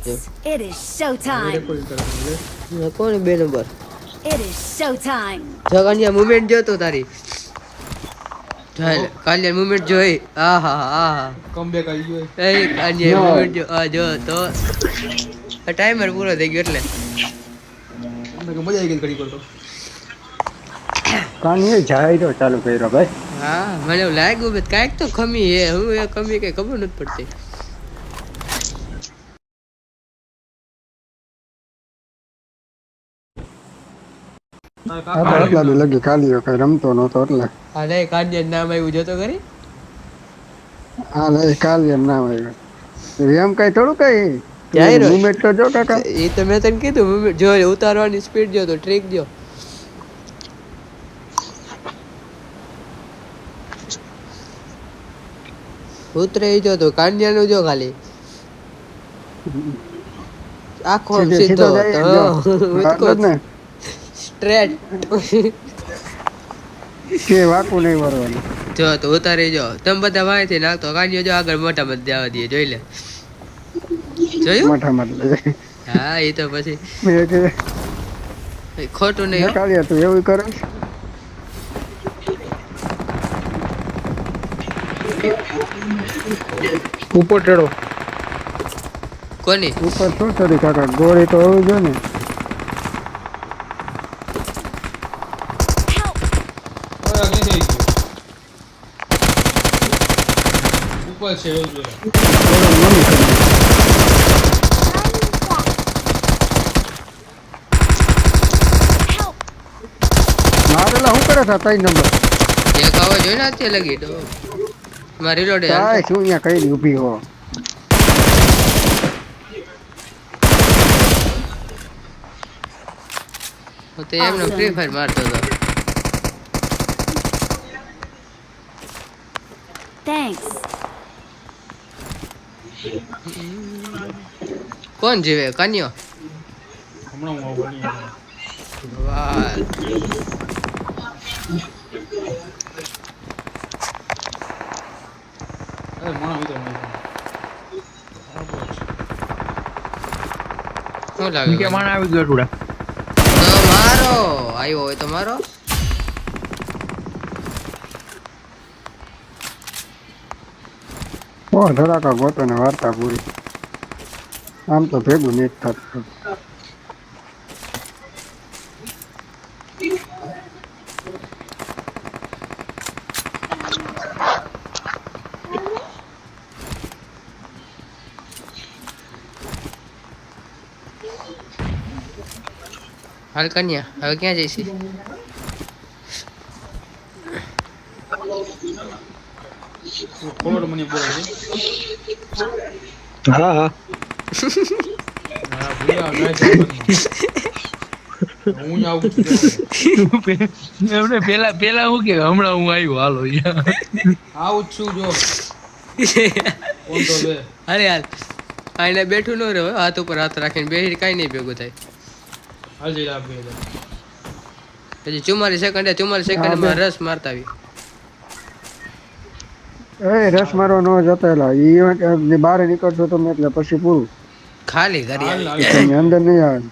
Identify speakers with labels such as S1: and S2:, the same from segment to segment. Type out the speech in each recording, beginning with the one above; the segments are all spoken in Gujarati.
S1: It is showtime.
S2: કોણ 2 નંબર
S1: It is showtime.
S2: જગન્યા મુવમેન્ટ જો તો તારી ચાલ કાલ્યા મુવમેન્ટ જોઈ આહા
S3: કમબેક આવી ગયો
S2: એ કાલ્યા મુવમેન્ટ જો આ જો તો ટાઈમર પૂરો થઈ ગયો એટલે
S3: તમને મજા આવી ગઈ ઘડી કરતો
S4: કાની જાય તો ચાલુ કર્યો ભાઈ
S2: હા મને એવું લાગ્યું કે કાંઈક તો ખમી હે હું એ ખમી કઈ ખબર નથી પડતી
S4: એટલા બી લગી કાલીઓ કઈ રમતો નતો એટલે
S2: હા લે કાલ્યા નામ આવ્યું જોતો કરી
S4: હા લે કાલીઓ નામ આવ્યું એમ કઈ થોડું કઈ
S2: ક્યાંય રહ્યો?
S4: મુમેન્ટ તો જો કાકા
S2: એ તો મેં તને કીધું movement જો ઉતારવાની સ્પીડ જો તો ટ્રીક જો ઉતરે ઈ જો તો કાન્યાનું જો ખાલી આખો આમ સીધો
S4: સીધો ને
S2: સ્ટ્રેટ
S4: કે વાકું નહીં વરવાનું
S2: જો તો ઉતારી જો તમે બધા વાંચી નાખતો કાન્યો જો આગળ મોટા મત જવા દે જોઈ લે જોયું
S4: મોટા મત
S2: હા એ તો પછી
S4: મેં કે
S2: ખોટું નહીં હો.
S4: કાલીઓ તું એવું કરે ઉપર ચડો
S2: કોની
S4: ઉપર શું ચડી કાકા ગોળી તો હોવી જોઈએ ને
S3: ઓય અગ્નિ થઈ ગયો ઉપર છે એવું જોઈએ
S4: મારેલા શું કરે છે 3 નંબર
S2: એક આવો જોઈ ને અત્યારે લગી તો મારી રીલોડ
S4: કાંઈ શું અહીંયા કઈ ઊભી હો
S2: તો એમનો ફ્રી ફાયર મારતો હતો
S1: Thanks.
S2: કોણ જીવે કાન્યો
S3: હમણાં હું આવું બની
S2: વાહ
S3: અરે માણા વિતો નહીં
S2: શું લાગે
S4: કે માણ આવી ગયો ટુડા
S2: તો મારો આવ્યો હોય તો મારો
S4: ઓ ધડાકા ગોતો ને વાર્તા પૂરી આમ તો ભેગું નહીં થતું
S2: હાલ કન્યા હવે ક્યાં જઈશી
S3: ફોરવર્ડ મને બોલે છે
S4: હા હા
S3: હા ભૂયા મેચ હું આવું છું
S5: એમને પેલા હું કે હમણાં હું આવ્યો હાલો
S3: આવું જ છું જો કોણ તો લે
S2: અરે હાલ આને બેઠું ન રહ્યો હાથ ઉપર હાથ રાખીને બેસી કાંઈ નહીં ભેગું થાય
S3: હાલ જઈ આપે
S2: પછી 44 સેકન્ડમાં રસ મારતા આવી
S4: એ રસ મારો નો જતેલા ઈ બહાર નીકળશો તમે એટલે પછી પૂરું
S2: ખાલી કરી આવી
S4: તમે અંદર નહીં આવે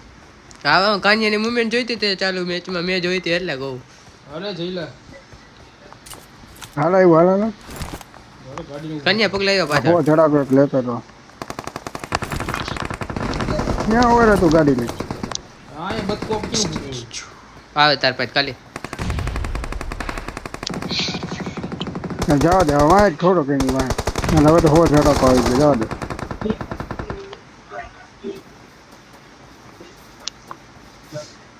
S2: આવા કાન્યાની મુવમેન્ટ જોઈતી તે ચાલુ મેચમાં મેં જોઈતી એટલે કહું
S3: અરે જઈ લે
S4: હાલ આવ્યું હાલ
S3: ગાડીનું
S2: કન્યા પગલા આવ્યો
S4: બહુ
S2: પાછળ
S4: ઝડાકો એક લેતો હતો ક્યાં હોય તું ગાડી લઈ
S3: હા એ બતકો કેવું
S2: આવે તાર પાસે ખાલી
S4: જવા દે વાય થોડો કઈ વાય અને હવે તો હો ઝડાકો આવી ગયો જવા દે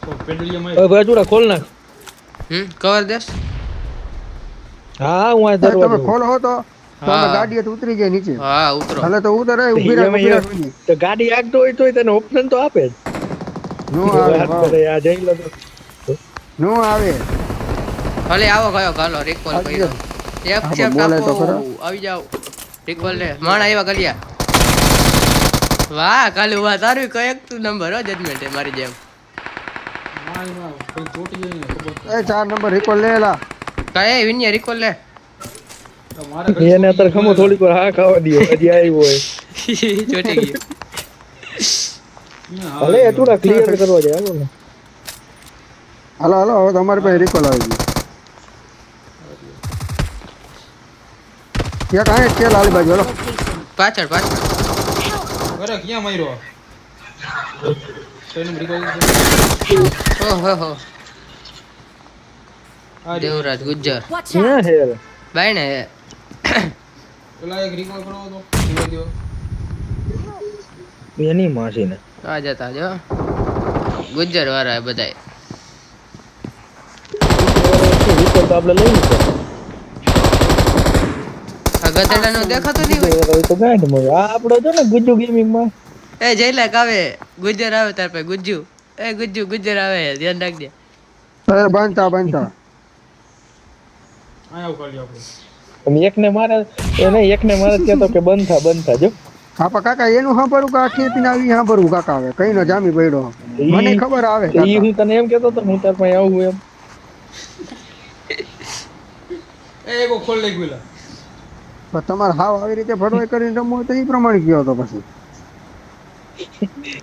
S3: તો પેડલિયમ
S5: બાજુડા ખોલ નાખ
S2: કવર દેસ
S5: હા હું આ
S4: તમે
S5: દરવાજો
S4: ખોલો હો તો તમે
S2: હા.
S4: ગાડી ઉતરી જાય નીચે
S2: હા ઉતરો
S4: હાલે તો ઉતરે ઊભી રાખ ઊભી રાખ
S5: તો ગાડી આગતો હોય તો તને ઓપ્શન તો આપે જ
S4: નો આવે
S5: વાત
S4: વાવ.
S5: કરે આ જઈ લો
S4: નો આવે
S2: ભલે આવો કયો ગાલો રિકોલ
S4: આવી
S2: કર્યો એક
S4: હા,
S2: છે
S4: બોલે તો
S2: કાપો
S4: ખરા.
S2: આવી જાવ રિકોલ લે માણ આવ્યા ગલિયા વાહ કાલુ વાહ તારું કયેક તું નંબર હો જજમેન્ટ મારી જેમ
S3: માં કોઈ ચોટી જાય ને ખબર
S4: એ 4 નંબર રિકોલ લેલા
S2: કઈ વિન્યા રિકોલ લે
S3: તો મારે
S5: એને અત્યારે ખમો થોડીક વાર હા ખાવા દયો હજી આવ્યો હોય
S2: ચોટી ગયું
S3: ભલે થોડા ક્લિયર કરવા જાય
S4: હાલો હાલો હવે તમારી પાસે રિકોલ આવી ગયું એક આ તેલ આલી બાજુ હાલો
S2: પાછળ પાછળ
S3: અરે ક્યાં માર્યો કોઈનું રિકોલ
S2: ઓહો હો દેવરાજ ગુજ્જર
S1: Watch out!
S2: બાય ને
S3: પેલા એક રિકોલ કરો તો ધીરે ધીરે
S5: એની માસી ને
S2: આ જતા જો ગુજ્જર વાળા બધાય
S5: રિપોર્ટ આપણે લઈ લીધો
S2: આ ગધેડાનો દેખાતો નહીં હોય
S5: તો ગાંઠ મળે આ આપણો જો ને ગુજ્જુ ગેમિંગ માં
S2: એ જઈલા કાવે ગુજ્જર આવે તાર પાસે ગુજ્જુ એ ગુજ્જુ ગુજ્જર આવે ધ્યાન રાખજે
S4: અરે બાંધતા બાંધતા
S3: આયા ઉકાળી આપણે
S5: તમે એકને મારે એને એકને મારે કહેતો કે બંધ થા જો
S4: આપા કાકા એનું સાંભળું કે આખી પીને આવી સાંભળું કાકા આવે કઈ નો જામી પડ્યો મને ખબર આવે
S5: ઈ હું તને એમ કહેતો તો હું તાર પાસે આવું એમ
S3: એગો ખોલ લઈ ગયેલા
S4: પણ તમારે હાવ આવી રીતે ભડવાઈ કરીને રમવું તો એ પ્રમાણે ગયો તો પછી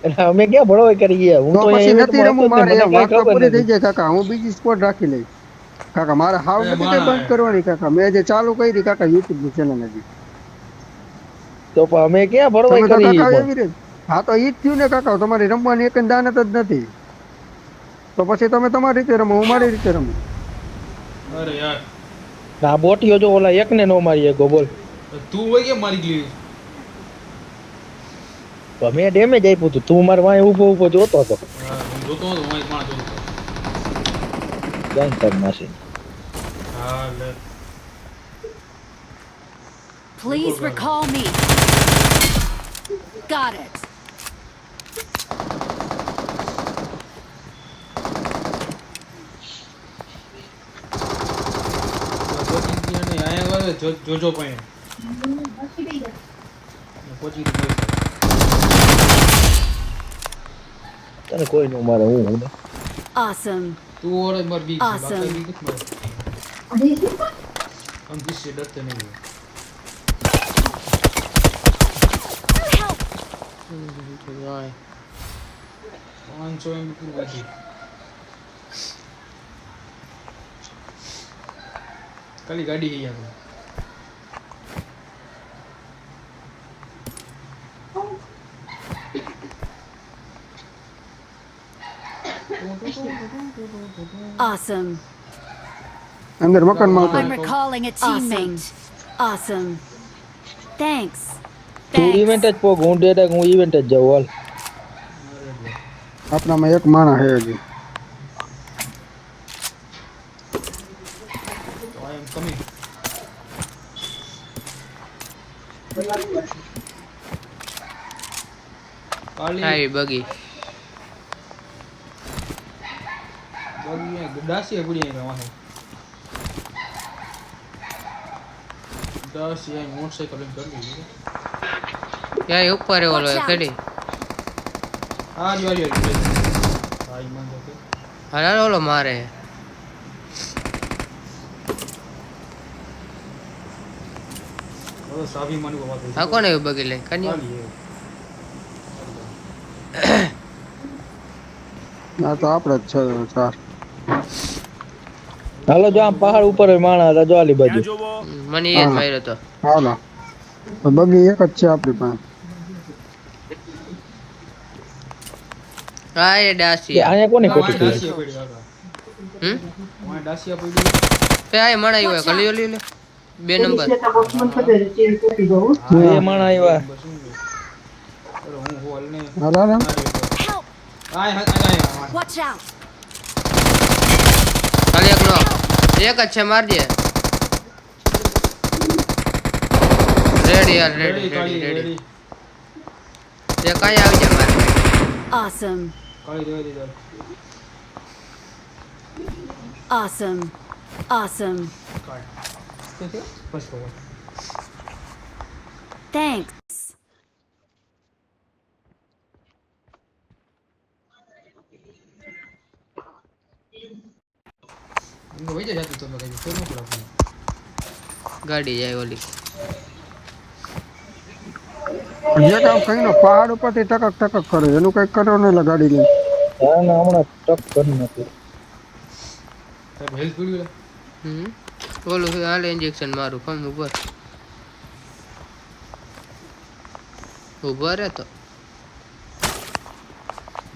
S5: એટલે અમે ક્યાં ભળવાઈ કરી ગયા હું
S4: તો
S5: તો
S4: પછી નથી રમવું મારે એમ વાત તો
S5: ખબર
S4: પૂરી થઈ
S5: નથી.
S4: જાય કાકા હું બીજી સ્પોટ રાખી લઈશ કાકા મારે હાવ
S3: એ
S4: નથી
S3: માણા
S4: બંધ કરવાની કાકા મેં જે ચાલુ કરી કાકા યુટ્યુબ ની ચેનલ હજી
S5: તો પણ અમે ક્યાં ભળવાઈ
S4: તમે તો
S5: કરી
S4: કાકા એવી રીતે હા તો ઈ જ થયું ને કાકા તમારી રમવાની એક દાનત જ નથી તો પછી તમે તમારી રીતે રમો હું મારી રીતે રમું
S3: અરે યાર
S5: આ બોટીઓ જો ઓલા એકને નો મારી ગો બોલ
S3: તું હોય કે મારી ગઈ
S5: તો મેં ડેમેજ આપ્યું તું તું મારે વાંહે ઊભો જોતો હતો
S3: હા હું જોતો હતો હું એક માણસ જોતો હતો.
S5: જાન તાર માસી
S3: હા લે
S1: Please recall me. Got it.
S3: જોજો પણ પહોંચી ગઈ
S5: તને કોઈ નો મારે હું ને
S1: Awesome.
S3: તું ઓર મર બી
S1: Awesome.
S3: બાકી કુછ મર हम किससे डरते नहीं हैं
S2: Rồi.
S3: 500 एम की बाजी खाली गाड़ी है यहाँ
S1: Awesome.
S4: અંદર મકાનમાં આવતો
S1: I'm recalling a teammate. Awesome. Thanks.
S5: તું ઇવેન્ટ જ પોગ હું ડેટા હું ઇવેન્ટ જ જાઉં હાલ
S4: આપણામાં એક માણસ છે હજી
S3: तो आई एम कमिंग काली
S2: આવી બગી
S3: बागी है गडासी है बुढ़िया है वहाँ गडासी है मोटरसाइकिल कर ली
S2: ક્યાંય ઉપર ઓલો
S1: Watch out.
S2: ખડી
S3: आ रही भाई मान दो
S2: હાલ ઓલો મારે
S3: वो साभी मान को बात
S2: આ કોને એવું બગી લે કન્યા
S3: काली है
S4: આ તો આપણે જ છે ચાર
S5: હાલો જો આમ પહાડ ઉપર માણા હતા જો આલી બાજુ
S2: મને એ જ માર્યો તો
S4: હાલો તો બગી એક જ છે આપણી પાસે
S2: હા એ ડાસી
S5: કે અહીંયા કોને
S3: वहाँ
S5: ખોટી
S3: डासिया पड़ी आगा
S2: હમ
S3: वहाँ डासिया पड़ी
S2: તે આ મણાઈ હોય કલિયો લે 2 નંબર
S5: એ માણા આવ્યા
S3: बस अरे हूँ होल ने
S4: હાલો હાલો
S1: Help!
S3: आए आए
S1: Watch out!
S2: ખાલી એક નો એક જ છે મારજે રેડી યાર રેડી
S3: काली
S2: રેડી રેડી
S3: रेडी
S2: તે કાઈ આવી જાય મારે
S1: Awesome.
S3: काली रेडी इधर
S1: Awesome. Awesome.
S3: काट बस हो
S1: Thanks.
S3: इनको वही जाती तो लगा फिर नहीं पड़ा
S2: ગાડી જાય ઓલી
S4: જે કામ કહીને પહાડ ઉપરથી ટકક ટકક કરે એનું કઈક કરો ને એટલે ગાડી લઈ
S6: હમણાં ટક કરી નાખી.
S3: સાહેબ હેલ્થ પીડ્યું
S2: ઓલું છે, હાલે ઇન્જેક્શન મારું ફમ ઉપર ઉભા રહે તો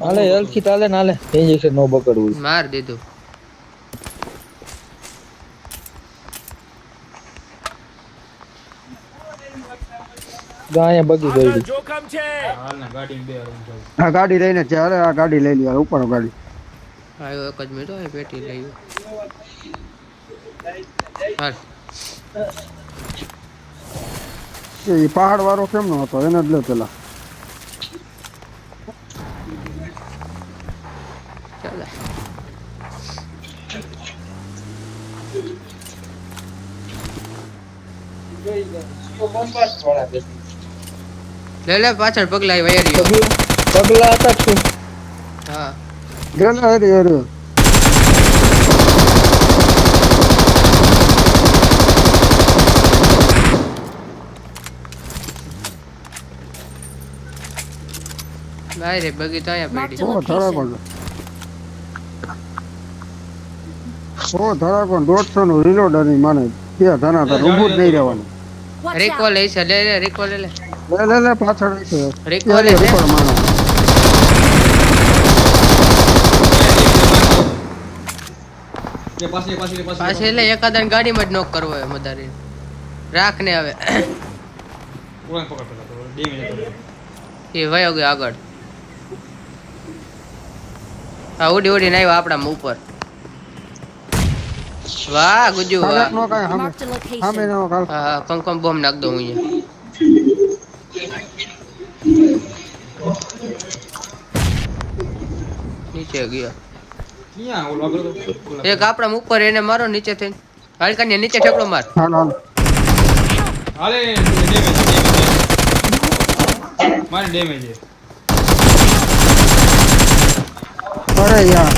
S6: હાલે હલકી ચાલે ને હાલે ઇન્જેક્શન નો બકડવું.
S2: માર દીધું.
S6: અહીંયા બગી ગઈ.
S3: હાલના ગાડીમાં બે હારું જાઉં.
S4: આ ગાડી લઈને ચાલે આ ગાડી લઈ લ્યો ઉપર ગાડી
S2: આવ્યો એક જ મિનિટ હો, એ પેટી લઈ હાલ.
S4: એ પહાડ વાળો કેમ નો હતો એને જ લે પેલા
S2: ચાલે લે લે પાછળ પગલા વૈયારીઓ.
S6: પગલા હતા શું?
S2: હા
S4: ગેલા હરી હરી
S2: ભાઈ રે બગી તો અહીંયા
S1: Marked
S2: પડી.
S1: a
S4: O ધડાકો
S1: location.
S4: ઓ ધડાકો 150 નું રિલોડ ની માને ત્યાં ધનાતા ઊભું જ નહીં રહેવાનું
S1: Watch
S2: રિકોલ
S1: out.
S2: લઈ છે, લે લે રિકોલ લે લે.
S4: લે પાછળ છે
S2: રિકોલ લે
S4: રિકોલ માનો
S3: જે પાછી
S2: પાછે લે એકાદા ગાડીમાં જ નોક કરવો હોય મદારી રાખ ને હવે
S3: ઓળખ પકડ પેલા તો ડેમેજ હતો.
S2: એ વયો ગયો આગળ. હા ઉડી ઉડીને આવ્યો આપણા ઉપર. વાહ ગુજુ વાહ.
S4: કાગળ નો કાંઈ સામે
S1: Marked a location.
S4: સામે નો કાલ
S2: હા હા કંકમ બોમ્બ નાખ દઉં અહીંયા. નીચે ગયો
S3: ક્યાં ઓલો આગળ તો
S2: એક આપણા ઉપર એને મારો નીચે થઈને હલકાને નીચે ઠેકડો માર.
S4: હાલ હાલ
S3: હાલે ડેમેજ મારે ડેમેજ છે.
S4: અરે યાર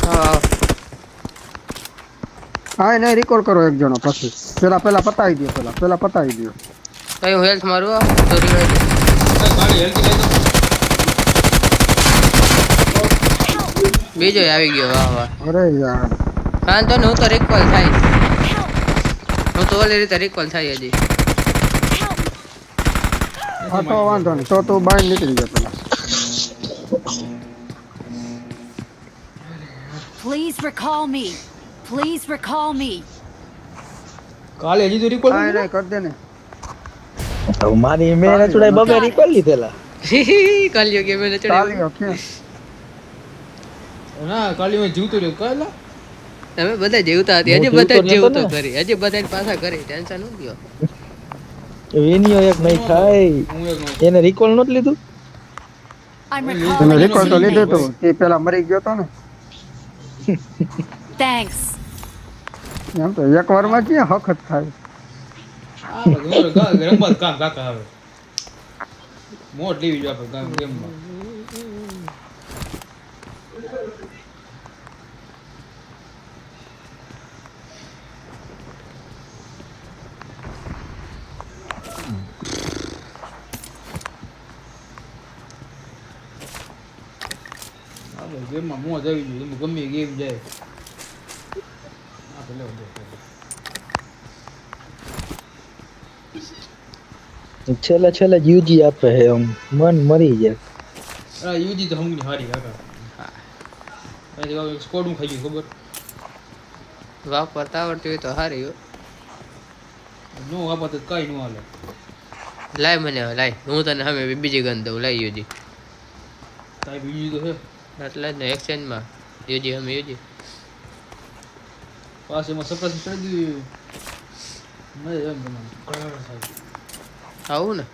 S2: હા
S4: હા નહીં રિકોલ કરો એક જણો પછી પેલા પતાવી દો પેલા પતાવી દો
S2: કયું હેલ્થ મારું હો, તો revive દે.
S3: ગાડી હેલ્થ લઈ દો.
S2: બીજો આવી ગયો વાહ વાહ.
S4: અરે યાર
S2: વાંધો ને હું તો રિકોલ થાય. હું તો ઓલી રીતે રિકોલ થાય હજી.
S4: હા તો વાંધો નહીં તો તું બહાર નીકળી જા પેલા
S1: Please recall me. Please recall me.
S3: કાલે હજી તો રિકોલ
S4: કાંઈ નહીં કર દે ને
S6: હવે મારી મેં ચડાઈ બબે રિકોલ લીધેલા.
S2: કાલ્યો કે મેં ચડી.
S4: ચાલ્યો ક્યાં
S3: ના કાલે મેં જીવતો રહ્યો કાલા
S2: તમે બધા જીવતા હતી, હજી
S6: હું
S2: બધા
S6: જીવતો
S2: જીવતો
S6: નતો ને.
S2: કરી, હજી બધા પાછા કરી, ટેન્શન ન લ્યો.
S6: એનીઓ એક નહીં થાય
S3: હું એક નો
S6: એને રિકોલ નહોતું લીધું.
S1: I'm
S4: એને
S1: recalling a
S4: રિકોલ તો લીધું
S1: teammate.
S4: હતું તે પેલા મરી ગયો તો ને
S1: Thanks.
S4: એમ તો એક વારમાં ક્યાં હક જ થાય
S3: આ બધું રંબાદ કામ કાકા આવે મોટ લેવી જો આપણે કામ ગેમમાં આપણે ગેમમાં મોજ આવી જોઈએ એમાં ગમે એ ગેમ જાય આપણે લેવા દે
S6: છેલ્લે યુજી આપે હે આમ મન મરી જાય.
S3: આ યુજી તો હમની હારી કાકા આ સ્કોડ માં ખાઈ ગયું ખબર
S2: વાપરતા આવડતી હોય તો સારી હો.
S3: નો વાપરતો તો કાઈ નો હાલે
S2: લાય મને હવે, લાય હું તને સામે બીજી ગન દઉં, લાય યુજી.
S3: કાઈ બીજી તો છે
S2: એટલે જ ને એક્સચેન્જમાં યુજી અમે યુજી.
S3: પાસ એમાં સપ્રાસ ચડી દીધું મજા એમ તમારે
S2: આવું ને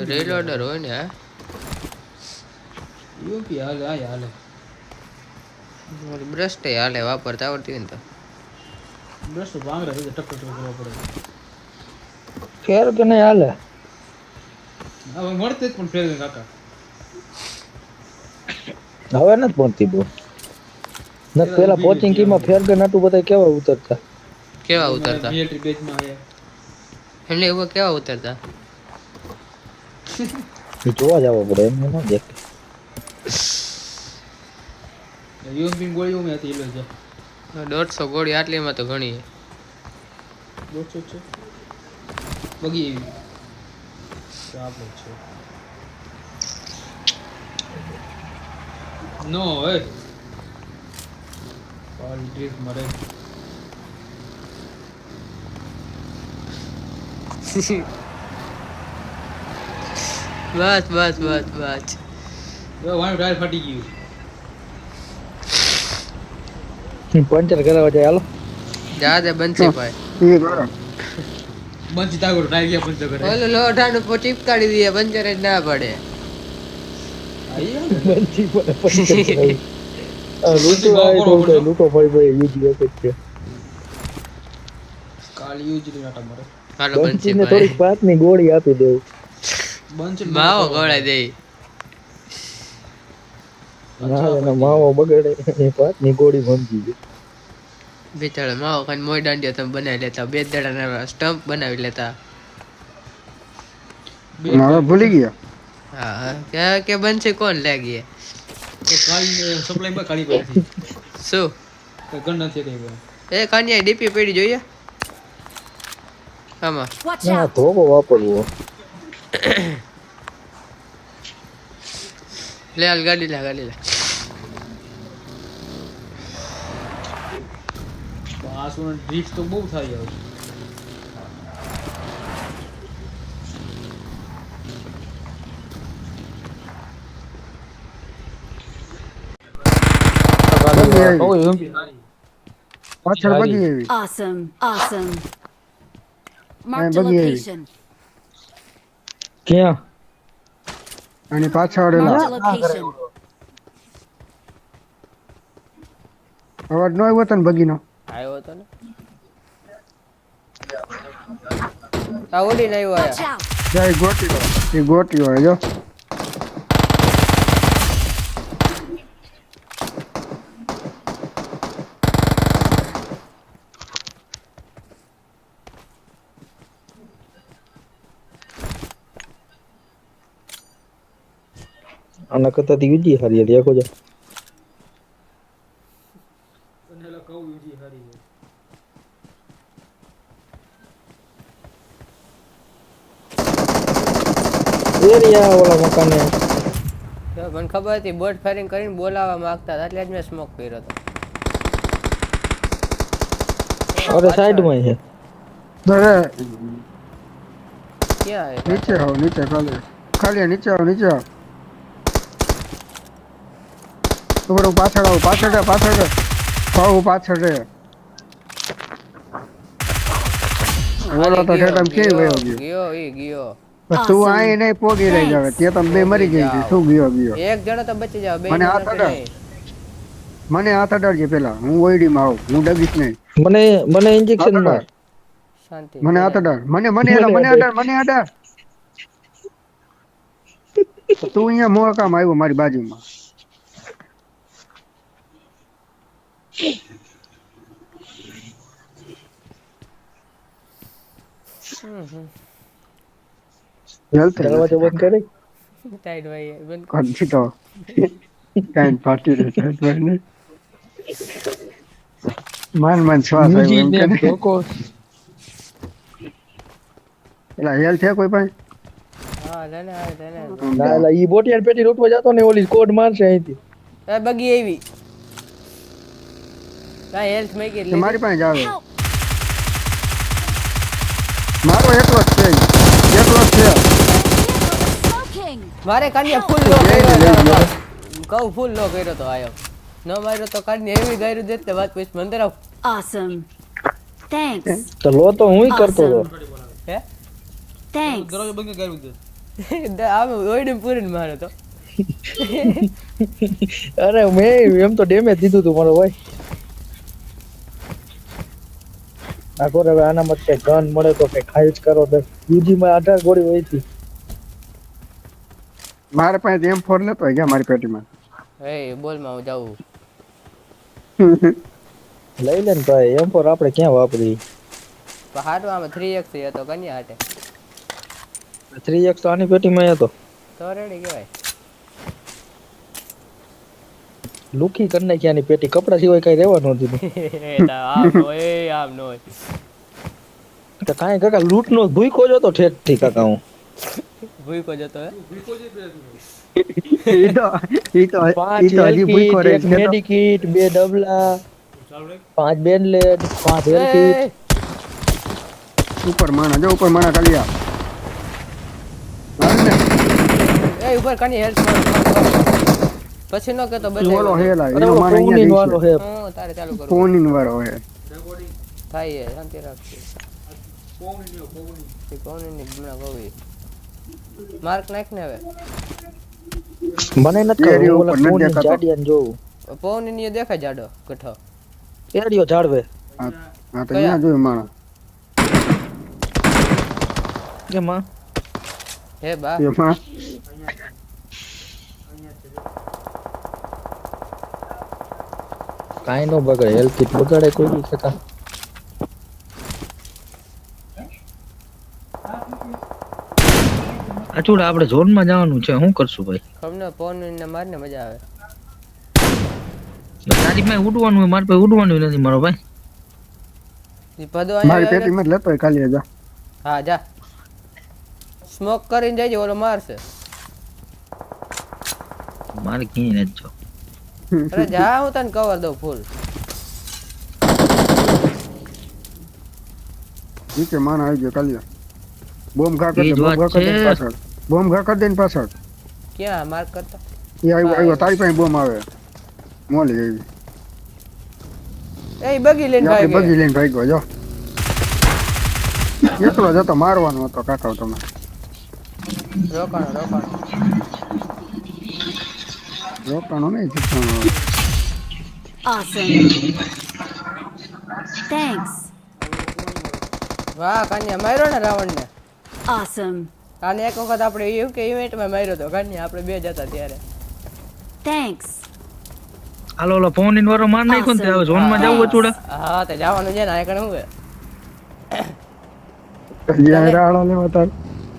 S2: રેલોડર હોય ને. હા
S3: યુપી હાલે આ હાલે
S2: બ્રશ હાલે, વાપરતા આવડતી હોય ને તો.
S3: બસ તો ભાંગરા છે ટક ટક કરવો પડે
S6: ફેર કે નહીં હાલે.
S3: હવે મળતે જ પણ ફેર કાકા
S6: હવે નથી પહોંચતી બહુ ન પેલા પોચિંગ માં ફેરગન હતું બધા કેવા ઉતરતા
S2: કેવા ઉતરતા
S3: મિલિટરી બેચમાં આયા
S2: એમને એવું કેવા ઉતરતા
S6: એ જોવા જવા પડે એમ ન દેખ
S3: યુએમપી ગોળીઓ મે હતી લો છે
S2: 150 ગોળી આટલીમાં તો ઘણી
S3: 200 છે બગી એવી તો આપણે છે નો એ ઓલ ડ્રિંક મરે
S2: બસ બસ બસ બસ
S3: જો વાણ ટાયર ફાટી ગયું
S6: પંચર કરાવવા જાય હાલો
S2: જા દે બંસી ભાઈ
S4: એ બરાબર
S3: બંચ તાગો ટાયર ગયા બંચ કરે
S2: ઓલો લોઢાનું ચીપકાડી દઈએ પંચર જ ના પડે
S3: આયા
S6: બંચી પર પંચર કરાવી આ લૂટો આય તો લૂટો ફરી ફરી યુજી એક છે
S3: કાલી યુજી નાટા મરે
S2: હાલો
S6: બંચી
S2: બંસી
S6: ને થોડીક
S2: ભાઈ
S6: પાતની ગોળી આપી દેવું
S3: બંચ
S2: માવો ગોળાઈ દે
S6: ના એનો માવો બગડે એ પાતની ગોળી ભમજી ગઈ
S2: બિચારા માવો ખાઈને મોય દાંડિયા તમે બનાવી લેતા બે દાડાના સ્ટમ્પ બનાવી લેતા
S4: હવે ભૂલી ગયા
S2: હા કે બંસી કોણ લાગી
S3: કાલી સપ્લાય માં કાલી પડી
S2: શું
S3: છે ગન નથી કઈ ભાઈ
S2: એ કાન્યા ડીપી પડી જોઈએ આમાં
S1: Watch
S6: ના
S1: out!
S6: ધોકો વાપરવો
S2: લે હાલ ગાડી લે
S3: આ સોન ડ્રિફ્ટ તો બહુ થાય હવે
S4: પાછળ બગી એવી
S1: Awesome! Awesome! Marked a
S4: buggy આવી.
S1: location.
S6: ક્યાં
S4: અને પાછળ
S1: Marked a
S4: એલા
S1: location.
S4: અવાજ ન આવ્યો તને બગીનો
S2: આવ્યો તો ને આ ઓડી ને આવ્યો
S1: Watch out!
S4: જાય ગોટી હોય જો
S6: આના કરતા યુજી હારી હતી આખો જા
S3: અને કહું યુજી હારી
S6: એરિયા ઓલા મકાને
S2: મને ખબર હતી બોટ ફાયરિંગ કરીને બોલાવવા માંગતા હતા એટલે જ મેં સ્મોક કર્યો હતો
S6: અરે સાઈડમાં છે
S4: અરે
S2: ક્યાં
S4: નીચે આવો નીચે ખાલી નીચે આવો તો બરો પાછળ આવો પાછળ રે ઓલો તો ઠેઠમ કેવી વયો ગયો
S2: ગયો
S4: બસ તું આય નહીં પોગી રહી જાવે તે તમે બે મરી ગઈ છે શું ગયો
S2: એક જણો તો બચી જાવ બે
S4: મને
S2: જણો
S4: હાથ
S2: તો
S4: અડાડ.
S2: નહીં.
S4: મને હાથ અડાડજે પેલા હું ઓઈડી માં આવું હું ડગીશ નહીં
S6: મને ઇન્જેક્શન માર
S2: શાંતિ
S4: મને હાથ અડાડ મને અડાડ તું અહીંયા મોકામ આવ્યો મારી બાજુમાં હેલ્થ
S6: દરવાજો બંધ કરી
S2: ટાઈટ ભાઈ બંધ
S4: કરી તો કાઈ પાર્ટી રે ભાઈ ને માન શ્વાસ આવ્યો એમ કે ને.
S6: ધોકો
S4: એલા હેલ્થ છે કોઈ પાસે
S2: હા લેને
S6: ના એલા ઈ બોટિયાર પેટી લૂંટવા જતો ને ઓલી કોડ મારશે અહીંથી
S2: એ બગી આવી કાઈ હેલ્થ મેં કે
S4: તો મારી પાસે જ આવે
S1: Help!
S4: મારો એકલો જ છે
S1: Smoking!
S2: મારે કાન્યા ફૂલ લો કર્યો કહું ફૂલ લો કર્યો તો આયો ન માર્યો તો કાન્યા એવી ગાયરું દેત વાત પછી મંદર આવ
S1: Awesome! Thanks!
S6: તો લો તો હુંય કરતો હતો
S2: હે
S1: Thanks!
S3: દરવાજો બંધ કરી દે
S2: આમ ઓઈડી પૂરીને માર્યો તો
S6: અરે મેં એમ તો ડેમેજ દીધું તું મારો ભાઈ આખો હવે આના માટે ગન મળે તો કે ખાઈ જ કરો દસ યુજી માં 18 ગોળી હોય હતી
S4: મારે પાસે M4 લેતો ગયા મારી પેટીમાં
S2: એ બોલ માં હું જાઉં
S6: લઈ લે ને ભાઈ M4 આપણે ક્યાં વાપરી
S2: પણ હાટું આમાં 3x હતો કન્યા હાટે
S6: 3x તો આની પેટીમાં હતો
S2: તો રેડી કહેવાય.
S6: લુખી કરી નાખી આની પેટી કપડા સિવાય કઈ રહેવા નહોતી
S2: આમ નો આમ નો
S6: તો કાંઈ કાકા લૂંટ નો ભૂકો જતો ઠેઠ થી કાકા હું
S2: ભૂકો જતો હે
S4: ઈ તો હજી ભૂખ્યો રહે છે.
S6: મેડિકિટ 2 ડબલા 5 બેન્ડલેટ 5 હેલ્થ કિટ
S4: ઉપર માણા જો ઉપર માણા કાલિયા હાલ ને
S2: એ ઉપર કની હેલ્પ પછી નો કેતો
S4: ઓલો
S2: બચાવ
S4: હેલા
S6: અરે
S4: એનો માણા
S6: ફોન
S4: અહીંયા
S6: વાળો
S4: છે
S6: હે
S2: હું તારે ચાલુ કરું
S4: ફોન ઇન વાળો હે
S2: થાય હે શાંતિ રાખજો કોણ ની બના ગોવી માર્ક નાખ ને હવે
S6: મને નથી
S4: એરિયો
S6: ખબર
S4: ઉપર
S6: ઓલા
S4: નથી
S6: ફોન
S4: દેખાતો.
S6: જાડિયાને જોઉં
S2: પવન ની દેખાય જાડો ગઠો
S6: એરિયો જાળવે
S4: હા તો અહીંયા જોયું માણા
S6: કે માં
S2: હે બા
S4: એમાં
S6: કાંઈ નો બગડે હેલ્થ કિટ બગાડે કોઈ બી કાકા અચૂડ આપણે ઝોન માં જવાનું છે શું કરશું ભાઈ
S2: ખમને પવન ને મારને મજા આવે
S6: તારી પાસે ઉડવાનું હોય મારી પાસે ઉડવાનું નથી મારો ભાઈ
S2: ઈ પદો
S4: મારી
S2: અહીંયા
S4: પેટીમાં જ લેતો હોય કાલિયા જા
S2: હા જા સ્મોક કરીને જઈજો ઓલો મારશે
S6: મારે ક્યાંય નથી જો
S2: અરે જા હું તને કવર દઉં ફૂલ
S4: નીચે માણા આવી ગયો કાલિયા બોમ્બ ઘા કરી
S6: એ જ
S4: દે
S6: વાત
S4: બોમ્બ ઘા કરી દે
S6: છે.
S4: પાછળ બોમ્બ ઘા કરી દે ને પાછળ
S2: ક્યાં માર્ક કરતા
S4: એ આવ્યો તારી પાસે બોમ્બ આવે મોલી આવી
S2: એ બગી લઈને
S4: આપણે
S2: ભાઈ
S4: બગી લઈને ભાગ્યો જો એટલો જ હતો મારવાનો હતો કાકા તમે
S2: રોકાણો
S4: રોકાણો નહીં જીતવાનો
S1: Awesome. Thanks.
S2: વાહ કાન્યા માર્યો ને રાવણ ને
S1: Awesome.
S2: આને એક વખત આપણે એવું કે ઇવેન્ટમાં માર્યો તો કાન્યા આપણે બે જતા ત્યારે
S1: Thanks.
S6: હાલો ઓલો ફોન ઇન વાળો માર નાખ્યો ને તે હવે ઝોન માં જવું અચૂડા
S2: હા તે જવાનું છે ને આ કણ હું હે
S4: જ્યાં રાળો લેવા તાર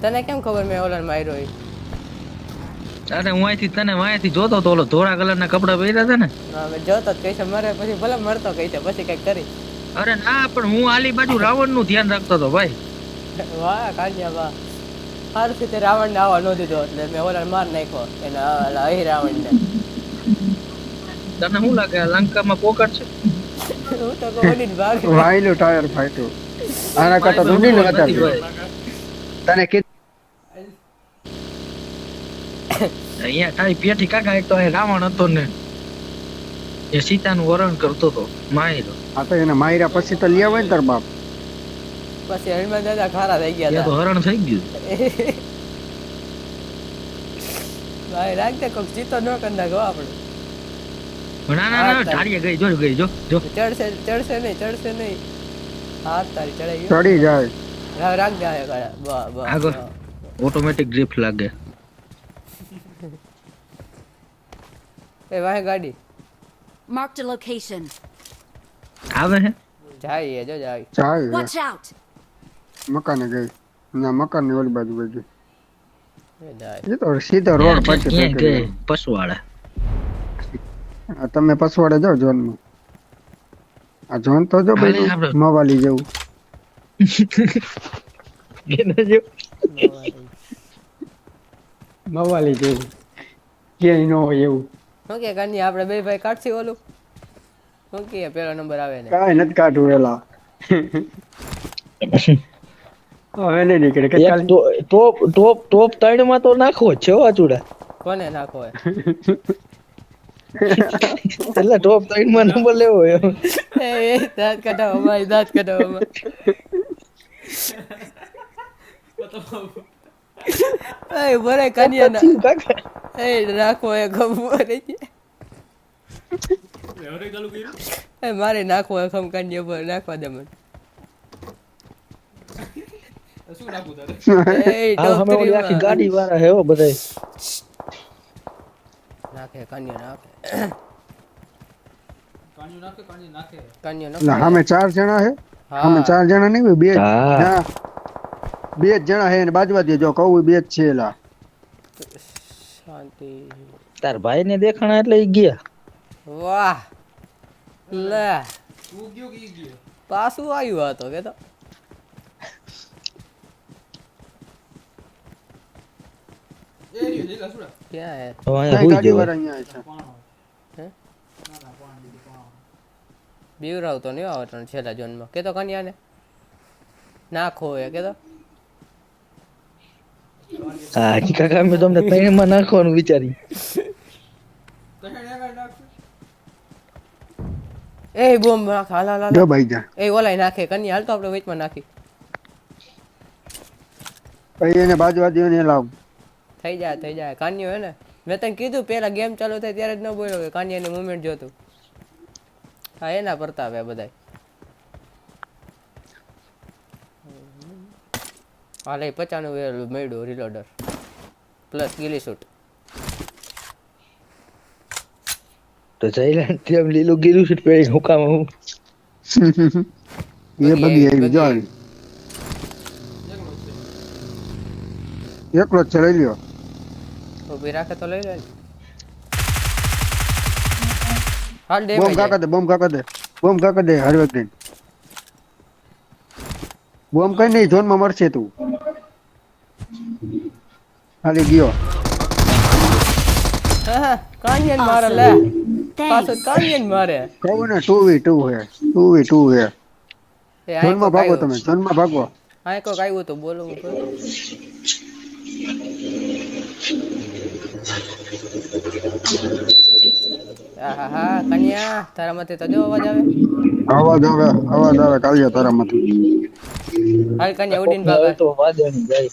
S2: તને કેમ ખબર મેં ઓલાને માર્યો ઈ?
S6: અરે હું અહીંથી તને વાંયથી જોતો તો ઓલો ધોળા કલરના કપડા પહેર્યા હતા ને
S2: હા મેં જોતો જ કઈ છે મરે પછી ભલે મરતો કઈ છે પછી કઈક કરી
S6: અરે ના પણ હું આલી બાજુ રાવણ નું ધ્યાન રાખતો હતો ભાઈ
S2: વાહ કાન્યા વાહ સારું છે તે રાવણ ને આવવા ન દીધો એટલે મેં ઓલાને માર નાખ્યો એના ઓલા અહીં રાવણ ને
S6: તને શું લાગે આ લંકામાં પોકટ છે
S2: હું તો કોની ભાગ
S4: વાયલું ટાયર ફાટ્યું આના કરતા તો ઉડીને
S6: નથી
S4: વધારે
S6: ભાઈ.
S4: તને કીધું
S6: અહીંયા તારી પેઠી કાકા એક તો અહીં રાવણ હતો ને એ સીતાનું વરણ કરતો હતો માયરો
S4: આ તો એને માર્યા પછી તો લઈ આવે ને તાર બાપ
S2: પછી હનુમાન દાદા ખારા થઈ ગયા
S6: એ તો
S2: હતા
S6: હરણ થઈ ગયું
S2: ભાઈ રાખ દે કોક જીતો ન કરી નાખો આપણે
S6: ના ના ના ઢાળીએ ગઈ જો
S2: ચડશે નહીં હાથ તારી ચડાઈ ગયો
S4: ચડી જાય
S2: રાખ દે આ ગાડા બસ
S6: આગળ ઓટોમેટિક ડ્રિફ્ટ લાગે
S2: એ વાહે ગાડી
S1: Marked a location.
S6: આવે હે
S2: જાય જો જાય
S4: જાય
S1: Watch out.
S4: મકાને ગઈ ના મકાનની ઓલી બાજુ ગઈ
S2: એ જાય
S4: એ તો સીધો રોડ પછી
S6: ક્યાં
S4: પેકેજ
S6: ગઈ પશવાળા
S4: આ તમે પસવાડે જાઓ ઝોનમાં આ ઝોન તો જો
S6: હાલે
S4: ભાઈ
S6: આપણે.
S4: મવાલી જેવું
S6: એને જો
S4: મવાલી જેવું ક્યાંય ન હોય એવું
S2: શું કે કાની આપણે બે ભાઈ કાઢશી ઓલું શું કે પેલો નંબર આવે ને
S4: કાંઈ નથી કાઢવું એલા હવે નહીં નીકળે કે
S6: એક
S4: ચાલ
S6: ટોપ 3 માં તો નાખવો જ છે હો ચૂડા
S2: કોને નાખો હે
S6: એટલે ટોપ 3 માં નંબર લેવો એમ
S2: એ દાંત કઢાવવામાં એ ભરે કાનિયા ના
S6: કાકા
S2: એ નાખો એ ખબર એ મારે નાખવો એ ખમ કાનિયા પર નાખવા દે મને
S3: શું નાખું તારે
S2: એ
S6: હા અમે ઓલી આખી ગાડી વાળા હે હો બધાય
S2: નાખે કાનિયા નાખે કાન્યો
S4: એટલે સામે 4 જણા હે સામે 4 જણા નહીં હોય, બે
S6: હા.
S4: ના, બે જ જણા હે અને બાજુવાદી જો કહું બે જ છે એલા.
S2: શાંતિ.
S6: તાર ભાઈ ને દેખાણા એટલે ઈ ગયા.
S2: વાહ લે
S3: તું ગયો કે ઈ ગયો?
S2: પાછું આવ્યું હતો કે તો
S3: એ રહ્યો, લીલા સુડા.
S2: ક્યાં હે
S6: તો અહીંયા
S4: કાંઈ
S6: હુઈ
S4: ગાડી
S6: જવાય.
S4: વાળા અહીંયા છે.
S3: પાણો.
S2: હે?
S3: ના, પાણ દીધું, પાણો.
S2: બીવરાવ તો નહીં આવે ત્રણ છેલ્લા જોનમાં કે તો કન્યાને નાખો એ કે તો
S6: હા ઈ કાકા મેં તમને ત્રણમાં નાખવાનું વિચારી.
S3: તો હેડ એકાઈ નાખશું.
S2: એ બોમ્બ નાખ હાલ હાલ હાલ
S4: જો ભાઈ જા
S2: એ ઓલાય નાખે કન્યા હાલ તો આપણે વચમાં નાખી
S4: પછી એને બાજુવાદીઓને લાવ.
S2: થઈ જાય કાન્યો હે ને મેં તને કીધું પેલા ગેમ ચાલુ થાય ત્યારે જ ન બોલ્યો કે કાન્યાની મુવમેન્ટ જોતું હા એના પરતાપ હે બધાય હાલે 95 મેળ્યું રીલોડર પ્લસ ગિલી શૂટ
S6: તો જઈલા તેમ લીલું ગીલું છે પહેરી હુકામ હું.
S4: એ બગી આવી જો આવી. એકલો જ છે લઈ લ્યો.
S2: ઊભી રાખે તો લઈ લે ને. હાલ દે
S4: બોમ્બ કાકા દે બોમ્બ કાકા દે હરવેક દે. બોમ્બ કઈ નહીં ઝોનમાં મરશે તું. હાલી ગયો.
S2: હા કાન્યન મારે લે પાછો
S1: Thanks.
S2: કાન્યન મારે
S4: કહું ને 2v2 હે 2v2 હે.
S2: એ આ
S4: ઝોનમાં ભાગો તમે ઝોનમાં ભાગો.
S2: આ કોક આવ્યું તો બોલો હા કન્યા તારા મતે તો જો અવાજ આવે
S4: અવાજ આવે કાલિયા તારામાંથી.
S2: હાલ કન્યા ઉડીને
S6: હવે
S2: ભાગા
S6: તો વાદળની જાય.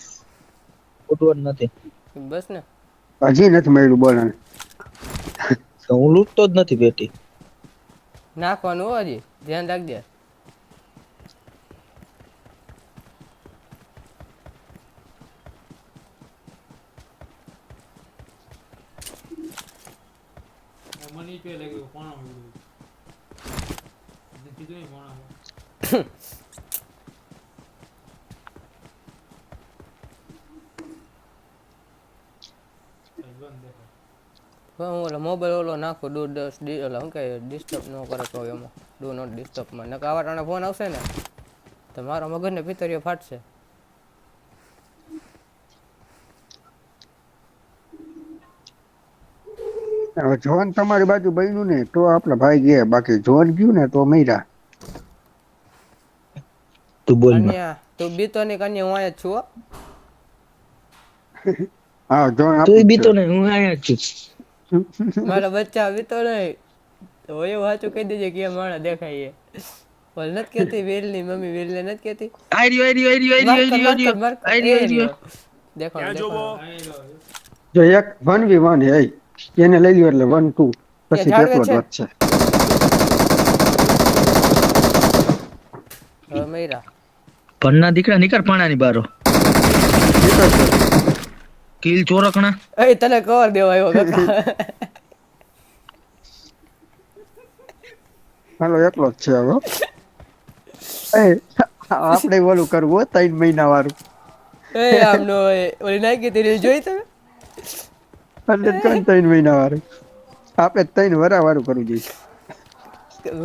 S6: ઉઠવાનું નથી.
S2: બસ ને
S4: હજી નથી મળ્યું બોલ ને.
S6: તો હું લૂંટતો જ નથી બેટી.
S2: નાખવાનું હો હજી ધ્યાન રાખજે
S3: મને ઈ પેલા લાગ્યું પાણો મેળવ્યું. કીધું નહીં પાણો.
S2: હું ઓલો મોબાઈલ ઓલો નાખું ડુ ઓલા શું કહે ડિસ્ટર્બ ન કરે તો એમાં ડુ નોટ ડિસ્ટર્બમાં નકર આવા ટાણે ફોન આવશે ને તો મારો મગજને પિતરીઓ ફાટશે
S4: હવે જોન તમારી બાજુ બન્યું ને તો આપણા ભાઈ ગયા, બાકી જોન ગયું ને તો મૈરા.
S6: તું બોલ માં.
S2: કન્યા તું બીતો ની કન્યા હું અહીંયા જ છું હો.
S4: હા જોન
S6: તું બીતો ને હું અહીંયા જ છું.
S2: મારા બચ્ચા બીતો નહીં તો એવું સાચું કહી દેજે કે માણા દેખાય બોલ નથી કેતી વેલની મમ્મી વેલને નથી કેતી દેખાણો
S4: જો એક 1v1 હે એને લઈ લ્યો એટલે 1-2 પછી કેટલો જ વધશે.
S2: હવે મૈરા
S6: પન્ના દીકરા નીકળ પાણાની બારો. કિલ ચોરકણા.
S2: એ તને કવર દેવા આવ્યો કાકા
S4: હાલો એકલો જ છે હવે. આપણે ઓલું કરવું 3 મહિના વાળું
S2: એ આમનો ઓલી નાખી તેરી જોઈ તમે
S4: 3 મહિના વાળું આપણે 3 વરા વાળું કરવું જોઈએ.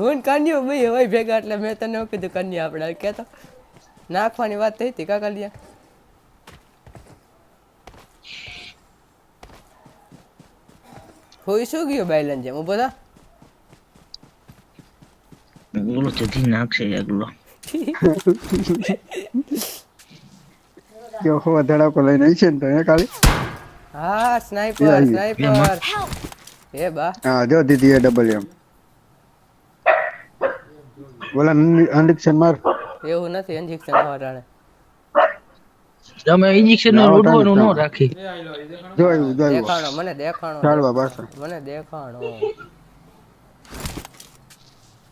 S2: હું કાન્યો ભાઈ હોય ભેગા એટલે મેં તને એવું કીધું કન્યા આપણે કહેતો નાખવાની વાત થઈ હતી કાકા લ્યા હોય શું ગયો બાયલન જેમ ઉભો થા
S6: ઓલો જતી નાખશે એકલો.
S4: જો હવા ધડાકો લઈને આવી છે ને તો એ ખાલી
S2: હા સ્નાઈપર એ બા
S4: હા જો દીદી એ ડબલ એમ બોલા ઇન્જેક્શન માર.
S2: એવું નથી ઇન્જેક્શન હવાટાણે
S6: તમે ઇન્જેક્શન નું લૂંટવાનું ન રાખી.
S4: જોયું
S2: દેખાણો મને દેખાણો
S4: ચાલવા પાછા
S2: મને દેખાણો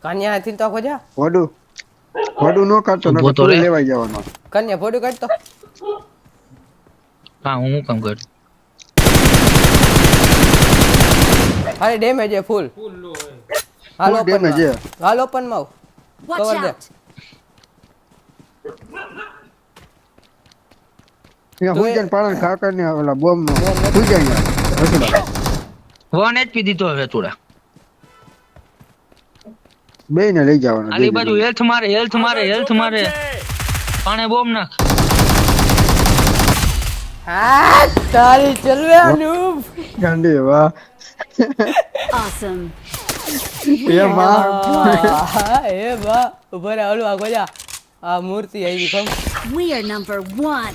S2: કન્યા થી તો ખોજા
S4: વડું નો કાઢતો
S6: ઊભો તો
S4: નકર
S6: રે.
S4: લેવાઈ જવાનો.
S2: કન્યા ફોટો કાઢતો
S6: હા હું કામ કરું.
S2: અરે ડેમેજ એ ફૂલ
S3: ફૂલ લો હોય.
S2: હાલ
S4: Full
S2: ઓપન
S4: damage
S2: માં હાલ ઓપન માં આવ.
S1: Watch
S2: Cover there.
S1: out!
S4: અહીંયા
S2: તો
S4: હુઈ
S2: એ-
S4: જાય ને પાડે કાકા ને ઓલા બોમ્બ
S2: બોમ્બ નથી.
S4: હુઈ જાય અહીંયા.
S6: 1 HP દીધો હવે થોડા
S4: બે ને લઈ જવાના
S6: આલી બાજુ હેલ્થ મારે પાણે બોમ્બ નાખ
S2: હા તારી ચલવે અનુપ.
S4: ગાંડી વાહ
S1: Awesome.
S4: એ માં
S2: એ બા ઉપર આલું આ ગોજા આ મૂર્તિ આવી ખમ.
S1: We are number 1.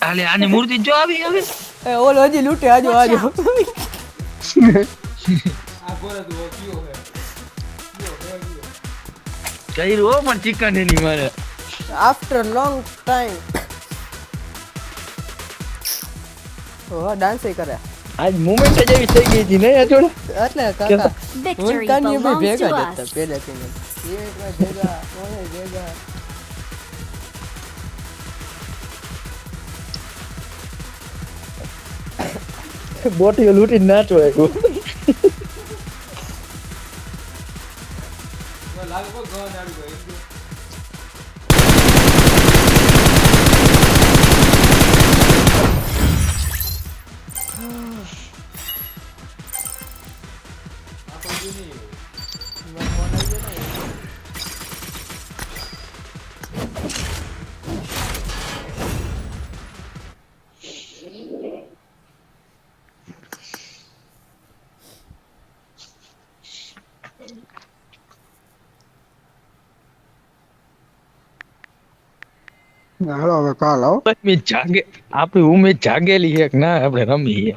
S6: આલે આની મૂર્તિ જો આવી હવે
S2: એ ઓલો હજી લૂટે આજો આજો.
S3: આ ગોરે તું કયો હે
S6: કર્યું હો પણ ચિકન એની મારે
S2: આફ્ટર લોંગ ટાઈમ. ઓહ ડાન્સ કરે
S6: આજ મોમેન્ટ જ એવી થઈ ગઈ હતી ને થોડા
S2: એટલે કાકા
S1: Victory
S2: કાની
S1: belongs
S2: ભેગા
S1: to
S2: જ
S1: us.
S2: હતા પહેલેથી ને. એકમાં ભેગા ઓને ભેગા.
S6: બોટીઓ લૂટી નાચો
S3: લાગે કોઈ ગન આવી ગયો
S4: હાલો હવે કાલ આવો
S6: જાગે આપણી ઉમેદ જાગેલી છે કે ના આપણે રમીએ